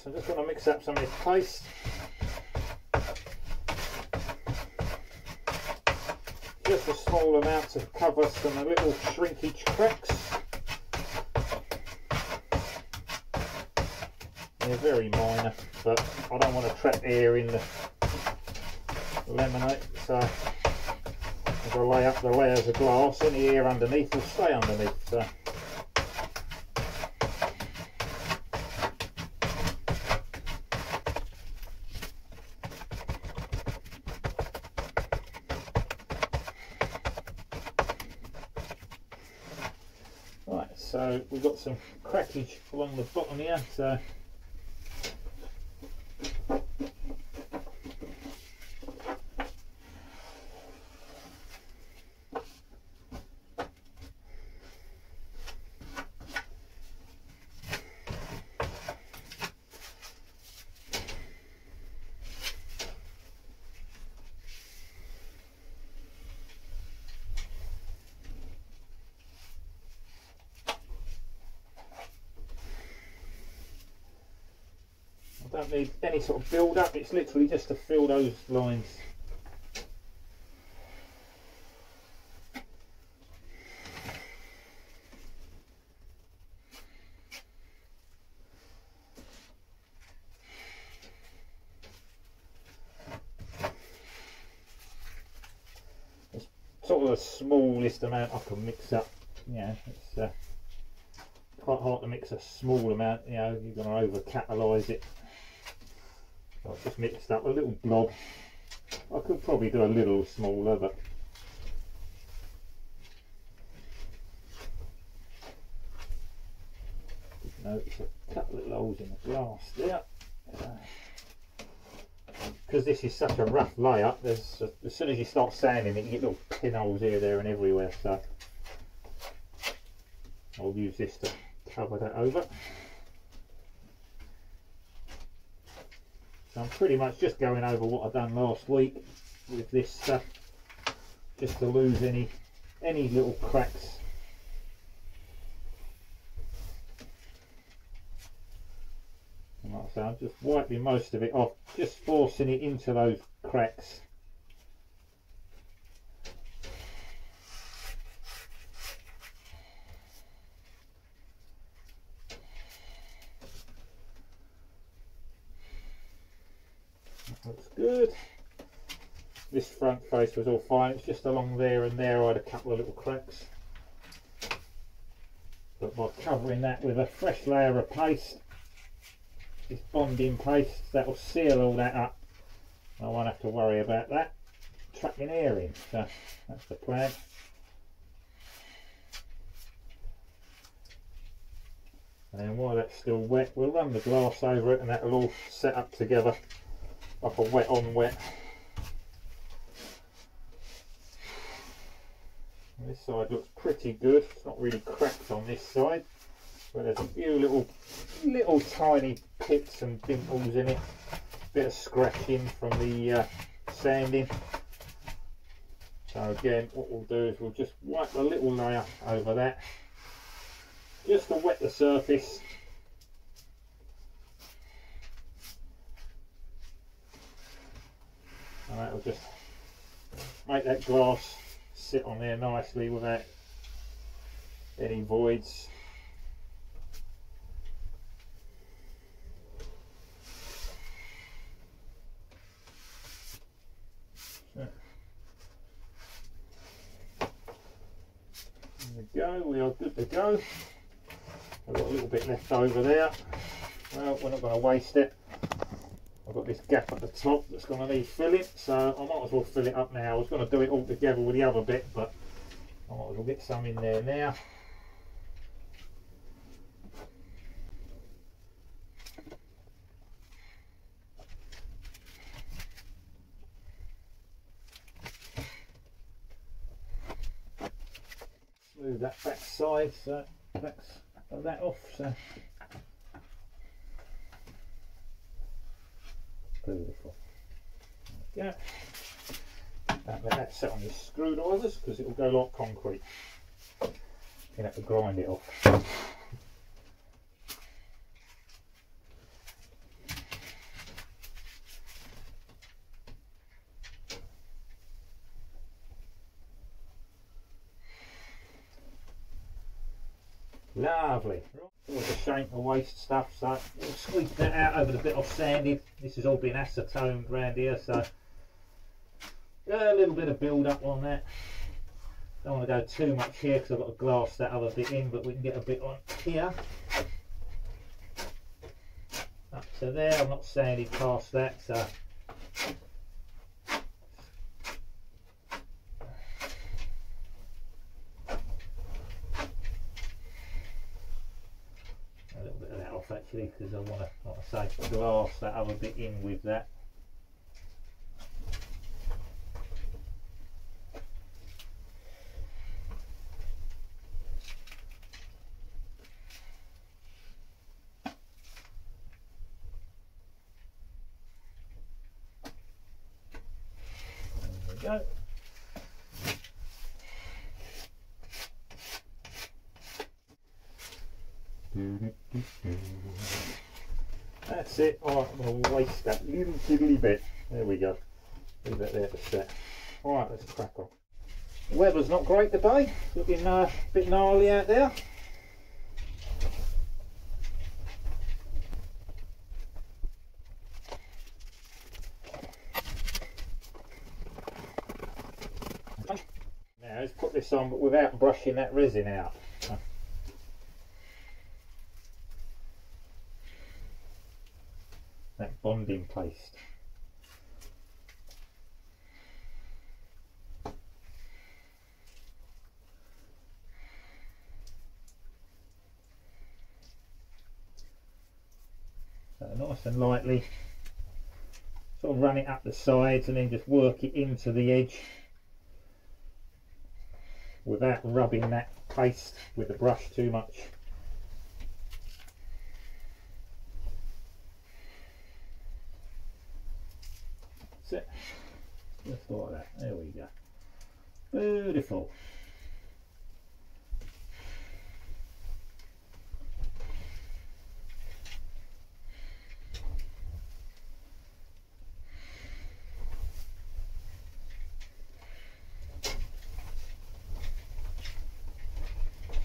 So I'm just going to mix up some of this paste. Just a small amount to cover some little shrinkage cracks. They're very minor, but I don't want to trap air in the laminate, so as I lay up the layers of glass, any air underneath will stay underneath. So. Right, so we've got some crackage along the bottom here, so I don't need any sort of build up, it's literally just to fill those lines. It's sort of the smallest amount I can mix up, you know, it's quite hard to mix a small amount, you know, you're going to over catalyse it. So I've just mixed up a little blob. I could probably do a little smaller, but notice a couple of holes in the glass there. Because this is such a rough layer, there's as soon as you start sanding it, you get little pinholes here, there, and everywhere. So I'll use this to cover that over. So I'm pretty much just going over what I've done last week with this stuff, just to lose any little cracks. And like I say, I'm just wiping most of it off, just forcing it into those cracks. Looks good. This front face was all fine, it's just along there and there I had a couple of little cracks. But by covering that with a fresh layer of paste, this bonding paste, that will seal all that up. I won't have to worry about that trapping air in, so that's the plan. And then while that's still wet, we'll run the glass over it and that will all set up together like a wet on wet. And this side looks pretty good. It's not really cracked on this side, but there's a few little tiny pits and dimples in it. Bit of scratching from the sanding. So again, what we'll do is we'll just wipe a little layer over that, just to wet the surface. And that will just make that glass sit on there nicely without any voids. So, there we go, we are good to go. I've got a little bit left over there. Well, we're not going to waste it. I've got this gap at the top that's going to need filling, so I might as well fill it up now. I was going to do it all together with the other bit, but I might as well get some in there now. Smooth that back side, so backs of that off. So beautiful. There we go. Let that set on your screwdrivers because it will go like concrete. You have to grind it off. Lovely. Always a shame to waste stuff, so we'll squeeze that out over the bit I've sanded. This has all been acetoned around here, so a little bit of build up on that. Don't want to go too much here because I've got to glass that other bit in, but we can get a bit on here. Up to there, I've not sanded past that, so a little bit of that off actually, because I want to, like I say, glass that other bit in with that. Go. That's it. Alright, I'm going to waste that little tiddly bit. There we go. Leave that there to set. Alright, let's crack on. The weather's not great today. Looking a bit gnarly out there. Now let's put this on, but without brushing that resin out. That bonding paste. So nice and lightly, sort of run it up the sides and then just work it into the edge without rubbing that paste with the brush too much. That's it. Just like that. There we go. Beautiful.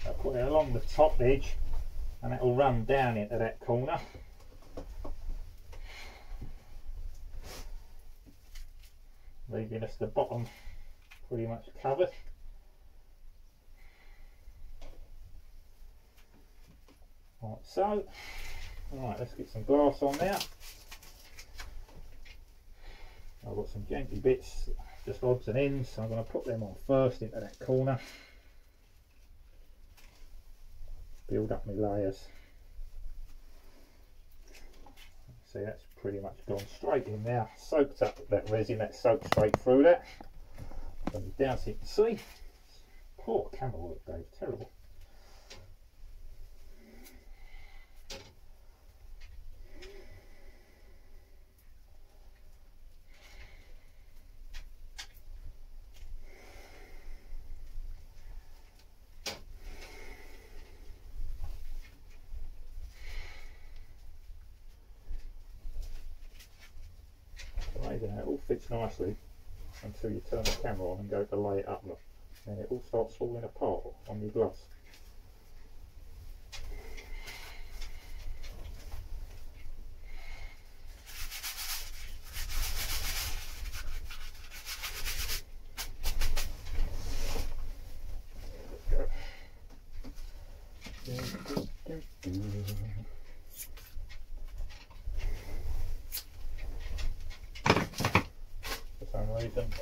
I'll put it along the top edge and it will run down into that corner. Leaving us the bottom pretty much covered. Like so. Alright, let's get some glass on there. I've got some janky bits, just odds and ends, so I'm going to put them on first into that corner. Build up my layers. See, that's pretty much gone straight in now. Soaked up that resin, that soaked straight through that. Bring it down so you can see. Poor camera work, Dave, terrible. Amazing how it all fits nicely until you turn the camera on and go to lay it up, look. Then it all starts falling apart on your gloves.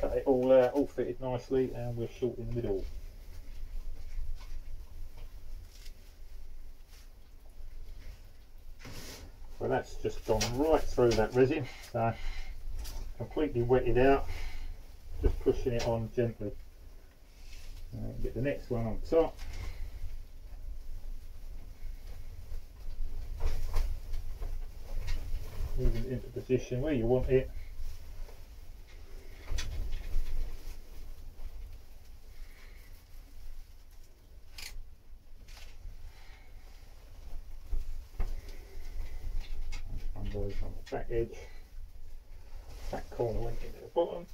Cut it all fitted nicely, and we're short in the middle. Well, that's just gone right through that resin, so completely wetted out, just pushing it on gently. Get the next one on top. Moving it into position where you want it. On the back edge, back corner went into the bottom,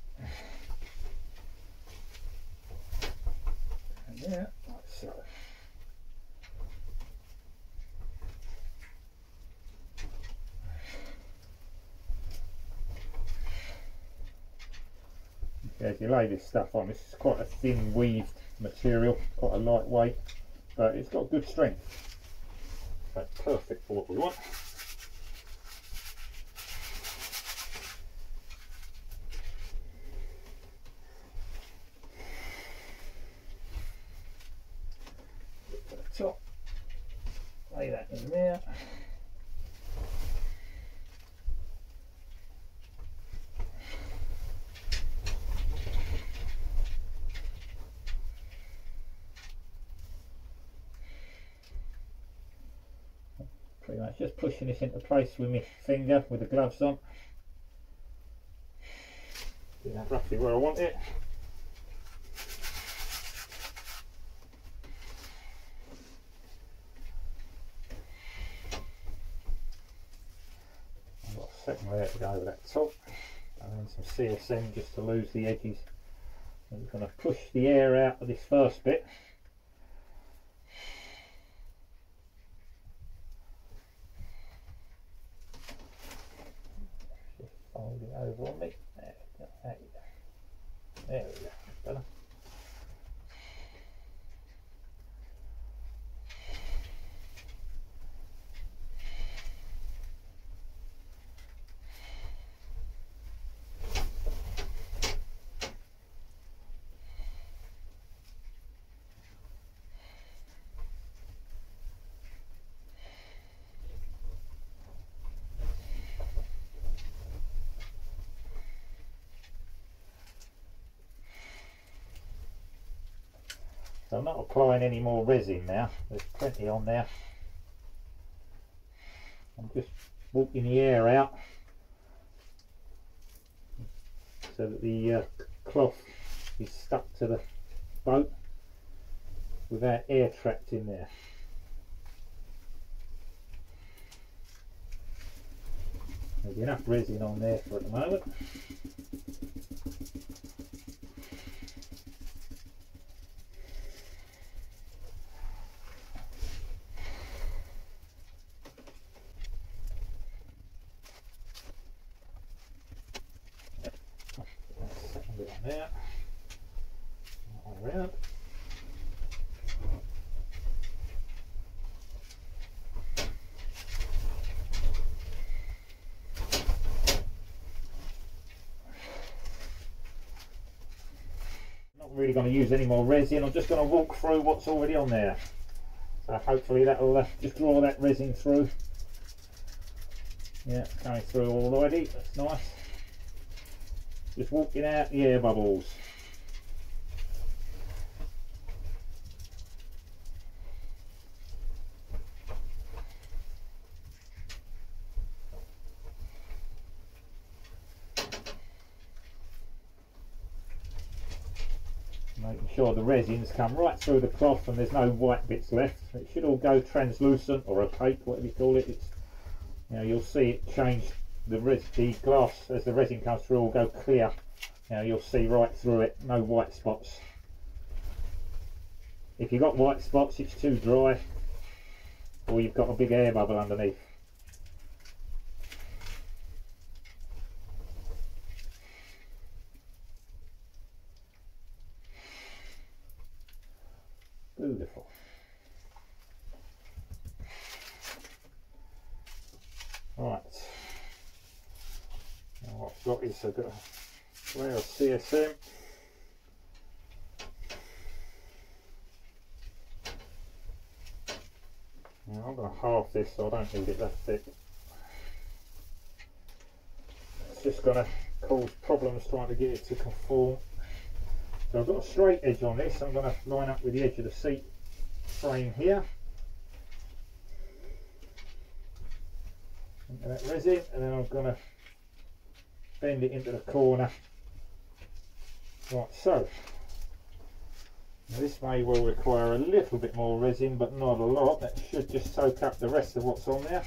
and there, like so. as you lay this stuff on, this is quite a thin weaved material, quite a lightweight, but it's got good strength. So perfect for what we want. Top, lay that in there. Pretty much just pushing this into place with my finger with the gloves on. Get that roughly where I want it. I've got a second layer to go over that top, and then some CSM just to lose the edges. I'm just going to push the air out of this first bit. Fold it over on me. There we go. There we go. Better. So I'm not applying any more resin now, there's plenty on there. I'm just walking the air out so that the cloth is stuck to the boat without air trapped in there. There's enough resin on there for at the moment. There, all around. Not really going to use any more resin, I'm just going to walk through what's already on there. So hopefully that'll just draw that resin through. Yeah, it's coming through already, that's nice. Just walking out the air bubbles. Making sure the resins come right through the cloth and there's no white bits left. It should all go translucent or opaque, whatever you call it. It's, you know, you'll see it change. The glass, as the resin comes through, will go clear. Now you'll see right through it, no white spots. If you've got white spots, it's too dry, or you've got a big air bubble underneath. Beautiful. Right. Now what I've got is I've got a layer of CSM. Now I'm going to halve this so I don't need it that thick. It's just going to cause problems trying to get it to conform. So I've got a straight edge on this. I'm going to line up with the edge of the seat frame here. Into that resin, and then I'm going to bend it into the corner. Right, so now this may well require a little bit more resin, but not a lot. That should just soak up the rest of what's on there.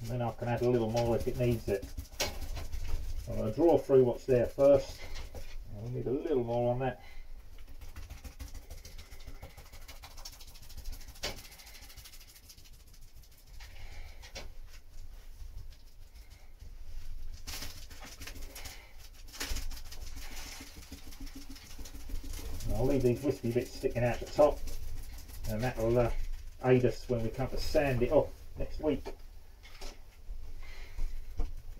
And then I can add a little more if it needs it. I'm going to draw through what's there first. I'll need a little more on that. I'll leave these wispy bits sticking out the top, and that will aid us when we come to sand it off next week.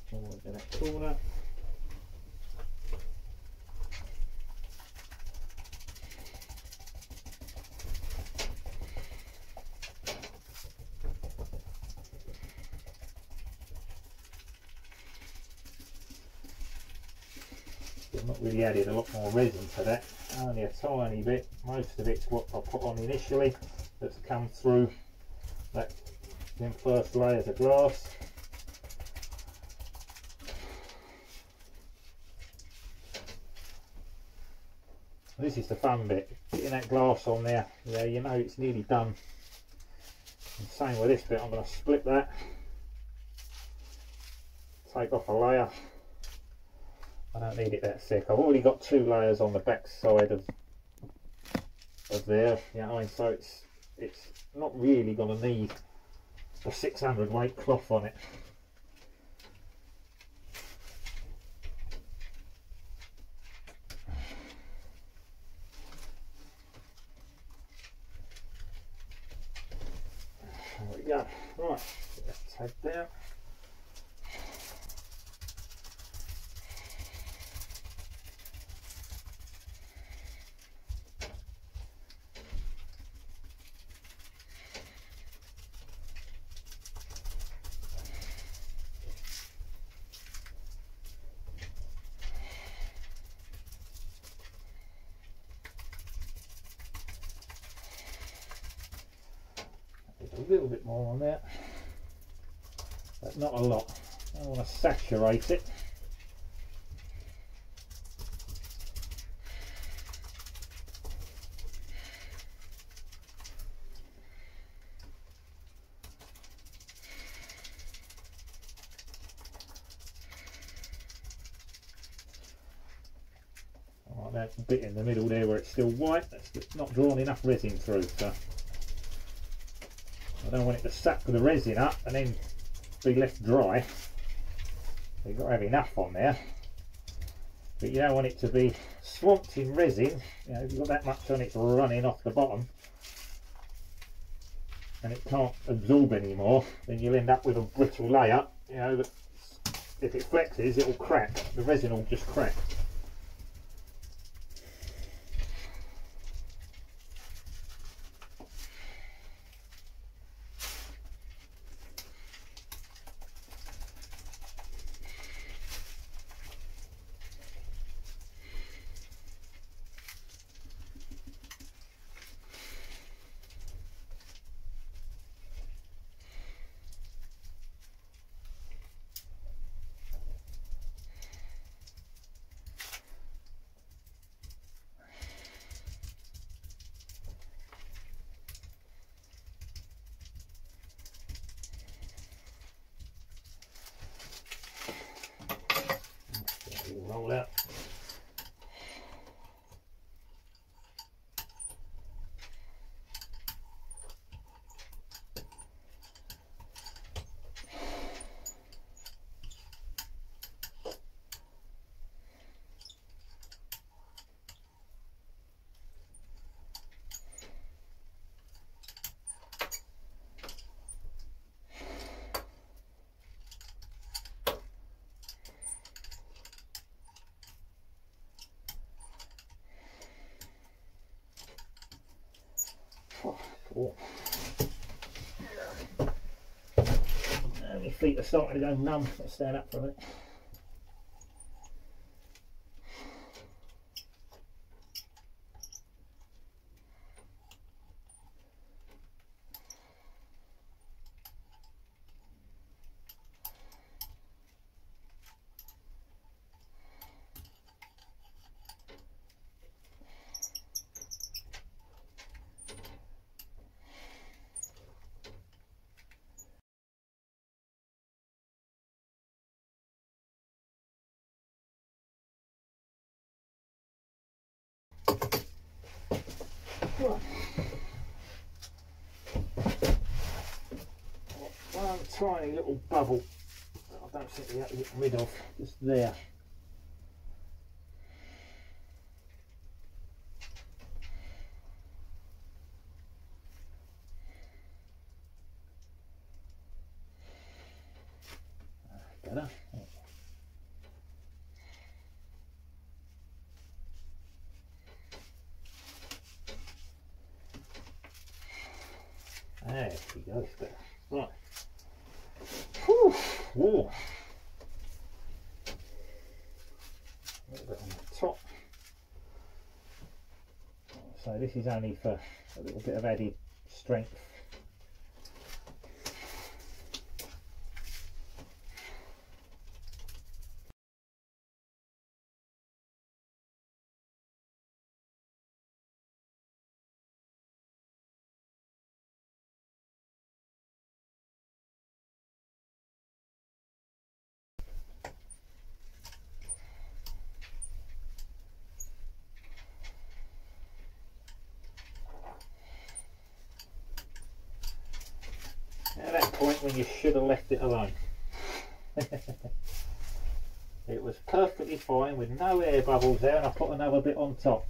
Forward to that corner. I've not really added a lot more resin to that, only a tiny bit. Most of it's what I put on initially that's come through that them first layers of glass. This is the fun bit, getting that glass on there. Yeah, you know it's nearly done. And same with this bit, I'm going to split that, take off a layer. I don't need it that thick. I've already got 2 layers on the back side of there. You know, so it's not really going to need a 600 weight cloth on it. There we go. Right, get that tagged down. A little bit more on there, but not a lot. I want to saturate it. Like that bit in the middle there where it's still white, that's not drawn enough resin through, so I don't want it to suck the resin up and then be left dry. So you've got to have enough on there, but you don't want it to be swamped in resin. You know, if you've got that much on it running off the bottom and it can't absorb anymore, then you'll end up with a brittle layer. You know, that if it flexes, it will crack. The resin will just crack. Roll out. Cool. Now my feet are starting to go numb. Let's stand up for a minute. One tiny little bubble that I don't think we have to get rid of, just there. better. There we go, it's better. Right. Whew. Whoa. A little bit on the top. So this is only for a little bit of added strength. At that point when you should have left it alone. It was perfectly fine with no air bubbles there, and I put another bit on top.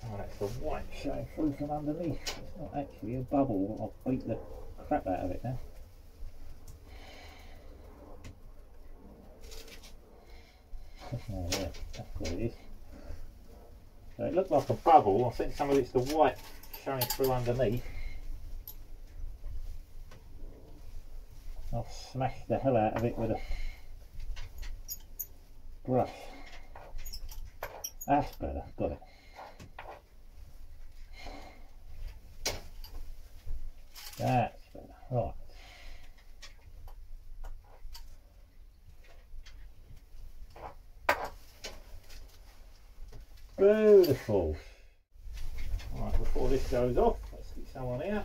Oh, that's the white showing through from underneath. It's not actually a bubble. I'll beat the crap out of it now. Oh yeah, that's what it is. So it looked like a bubble. I think some of it's the white showing through underneath. I'll smash the hell out of it with a brush. That's better, got it. That's better, right. Beautiful. Right, before this goes off, let's get some on here.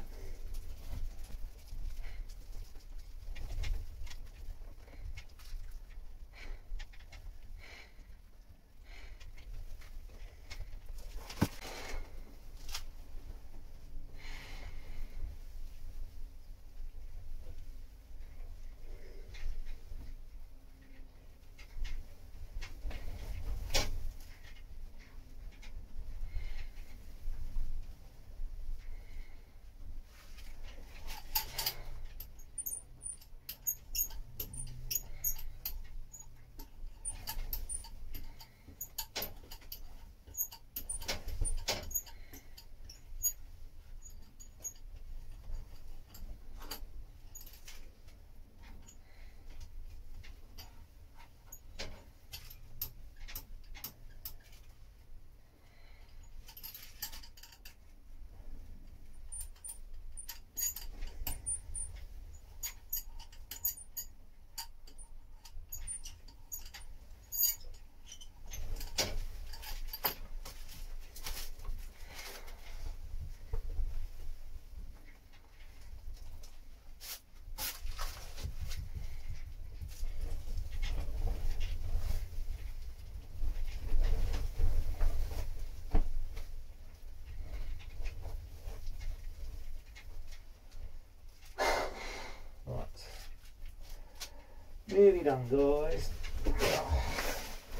Nearly done, guys.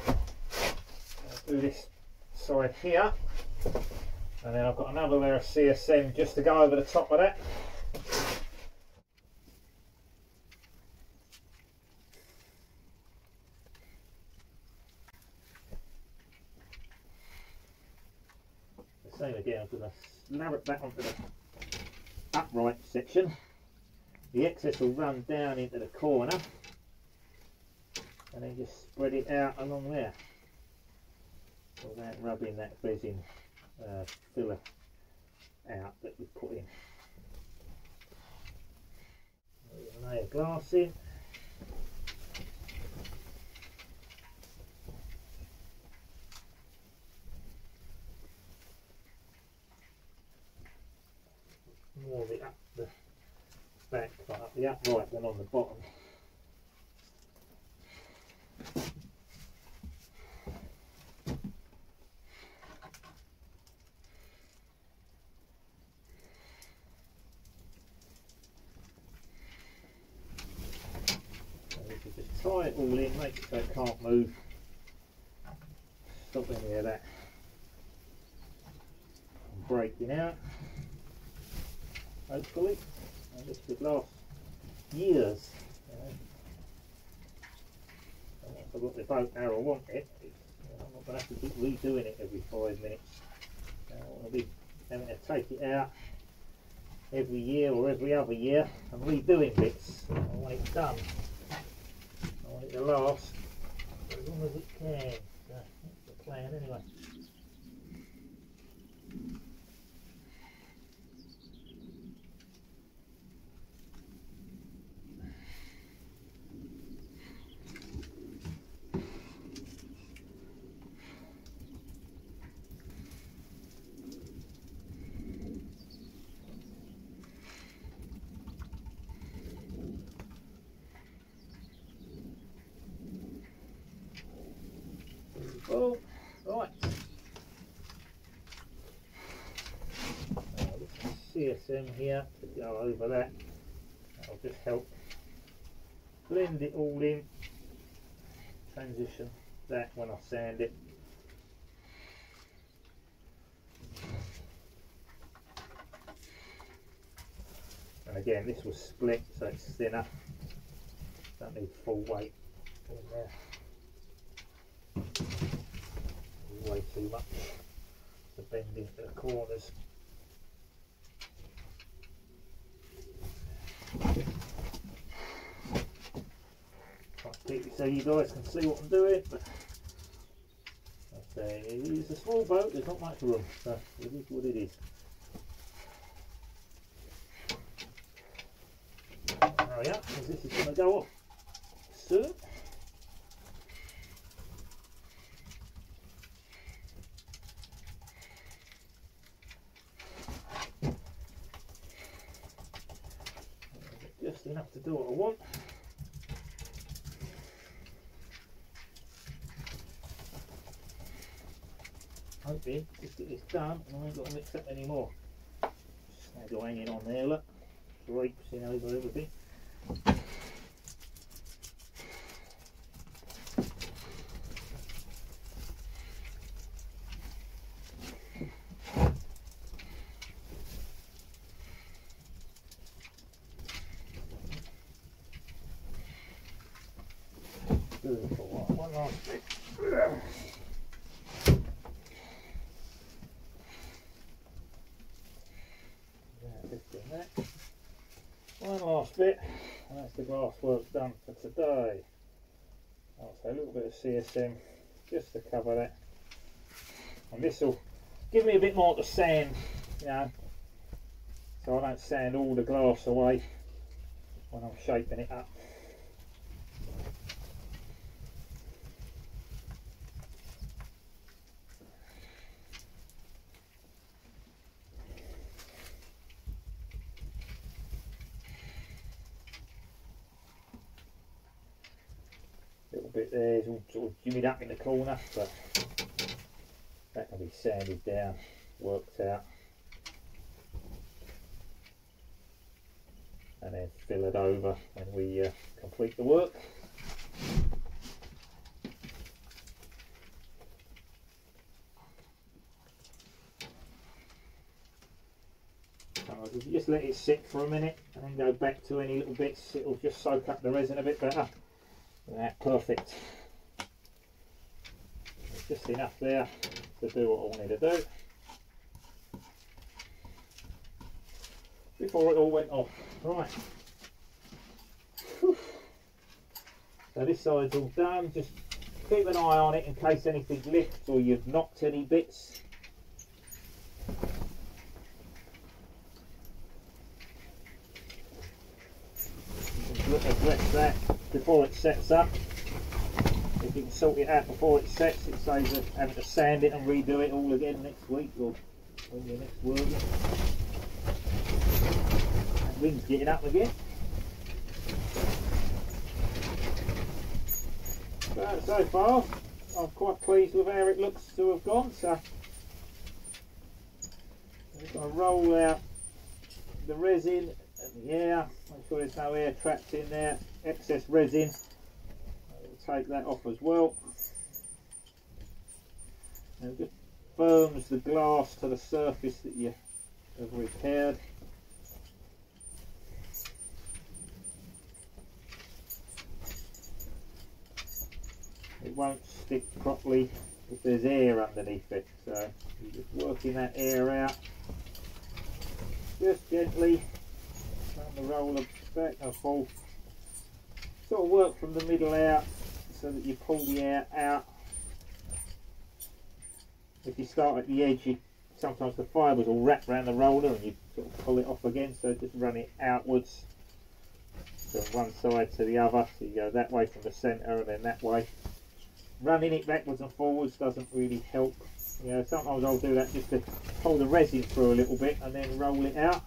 I'll do this side here, and then I've got another layer of CSM just to go over the top of that. The same again, I'm going to slab it back onto the upright section. The excess will run down into the corner, and then just spread it out along there without rubbing that resin filler out that we put in. Lay a glass in. more of it up the back, but up the upright than on the bottom. Just tie it all in, make it so it can't move. Stop any of that from breaking out. Hopefully, and this could last years. If I've got the boat how I want it, I'm not going to have to keep redoing it every 5 minutes. I want to be having to take it out every year or every other year and redoing bits. I want it done. I want it to last as long as it can. So that's the plan anyway. Oh, right. CSM here to go over that. That'll just help blend it all in. Transition that when I sand it. And again, this was split, so it's thinner. Don't need full weight in there. Way too much to bend into the corners. Try to keep it so you guys can see what I'm doing, but I say it's a small boat, there's not much room, so it is what it is. Hurry up, because this is going to go off soon. Just enough to do what I want. Hoping just get this done and I ain't got to mix up anymore. Snaggle hanging on there, look. Drapes in over everything. One last bit. One last bit, and that's the glass work done for today. I'll say a little bit of CSM just to cover that, and this will give me a bit more to sand, you know, so I don't sand all the glass away when I'm shaping it up. Bit there is all sort of jimmied up in the corner, but that can be sanded down, worked out, and then fill it over when we complete the work. If you just let it sit for a minute and then go back to any little bits, it will just soak up the resin a bit better. That's perfect. There's just enough there to do what I wanted to do before it all went off. Right. Whew. So this side's all done. Just keep an eye on it in case anything lifts or you've knocked any bits. You can address that before it sets up. If you can sort it out before it sets, it saves us having to sand it and redo it all again next week or when you're next working. wind's getting up again. But so far, I'm quite pleased with how it looks to have gone. So I'm going to roll out the resin and the air, make sure there's no air trapped in there, excess resin. I'll take that off as well. And it just firms the glass to the surface that you have repaired. It won't stick properly if there's air underneath it, so you're just working that air out just gently. Turn the roller back and forth, sort of work from the middle out so that you pull the air out. If you start at the edge, sometimes the fibres will wrap around the roller and you sort of pull it off again, so just run it outwards from one side to the other, so you go that way from the centre and then that way. Running it backwards and forwards doesn't really help. You know, sometimes I'll do that just to pull the resin through a little bit and then roll it out.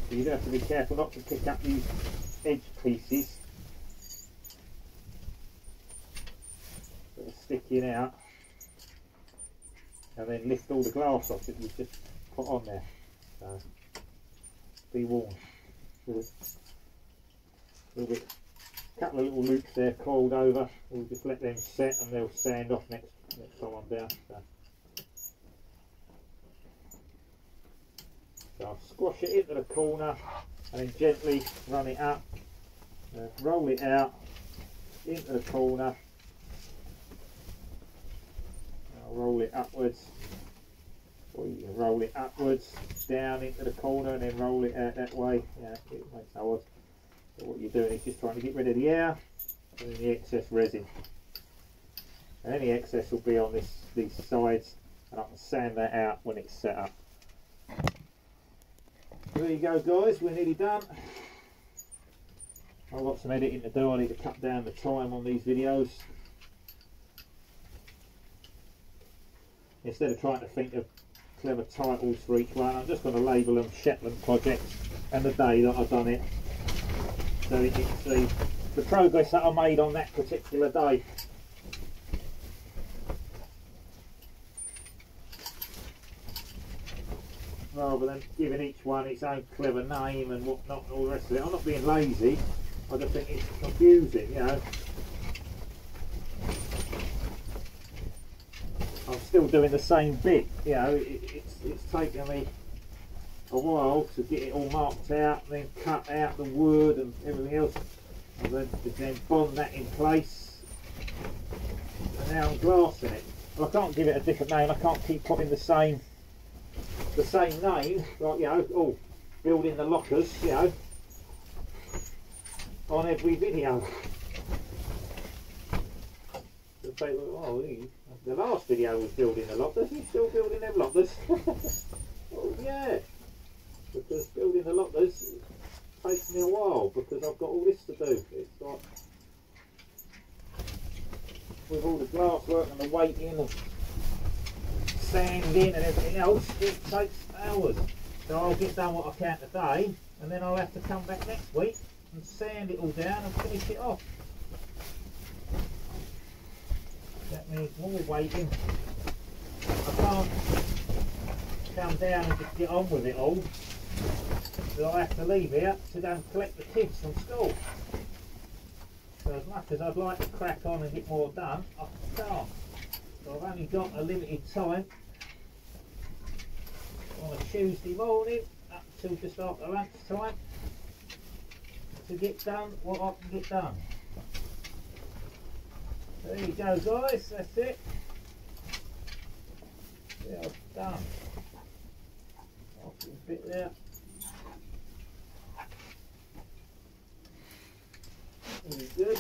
So you do have to be careful not to pick up these edge pieces that are sticking out, and then lift all the glass off that you've just put on there. So be warned. Couple of little loops there coiled over. We'll just let them set and they'll sand off next time I'm down. So I'll squash it into the corner and then gently run it up, roll it out into the corner. I'll roll it upwards, or you can roll it upwards down into the corner and then roll it out that way. Yeah, it makes no odds. So what you're doing is just trying to get rid of the air and the excess resin. And any excess will be on these sides, and I can sand that out when it's set up. There you go guys, we're nearly done. I've got some editing to do. I need to cut down the time on these videos. Instead of trying to think of clever titles for each one, I'm just going to label them Shetland Project and the day that I've done it, so you can see the progress that I made on that particular day. Rather than giving each one its own clever name and whatnot and all the rest of it. I'm not being lazy, I just think it's confusing, you know. I'm still doing the same bit, you know. It's taken me a while to get it all marked out and then cut out the wood and everything else, and then bond that in place, and now I'm glassing it. Well, I can't give it a different name. I can't keep putting the same name, like, you know, oh, building the lockers, you know, on every video. So people, oh, the last video was building the lockers, you're still building them lockers? Oh yeah, because building the lockers takes me a while because I've got all this to do. It's like, with all the glass work and the weighting and sanding and everything else, it takes hours. So I'll get done what I can today, and then I'll have to come back next week and sand it all down and finish it off. That means more waiting. I can't come down and just get on with it all. So I have to leave here to go and collect the kids from school. So as much as I'd like to crack on and get more done, I can't. So I've only got a limited time on a Tuesday morning up till just after lunchtime to get done what I can get done. There you go guys, that's it. Yeah, I've done. I'll put a bit there. Very good.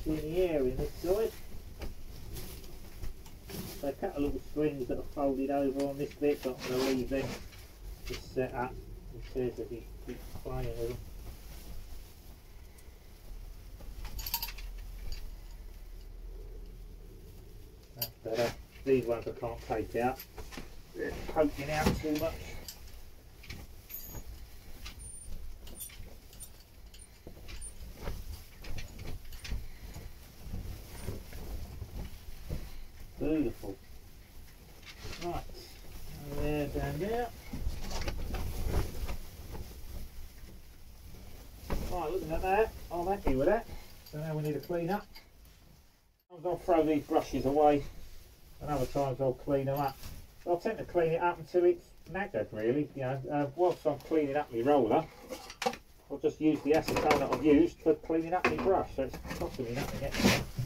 In the air in this side. So a couple of little strings that are folded over on this bit, but I'm going to leave them just set up. It says that he keeps playing with them. but these ones I can't take out. They're poking out too much. Beautiful. Right, there, down there. Right, looking at that, I'm happy with that. So now we need to clean up. Sometimes I'll throw these brushes away, and other times I'll clean them up. I'll tend to clean it up until it's knackered, really. You know, whilst I'm cleaning up my roller, I'll just use the acetone that I've used for cleaning up my brush, so it's costing me nothing extra.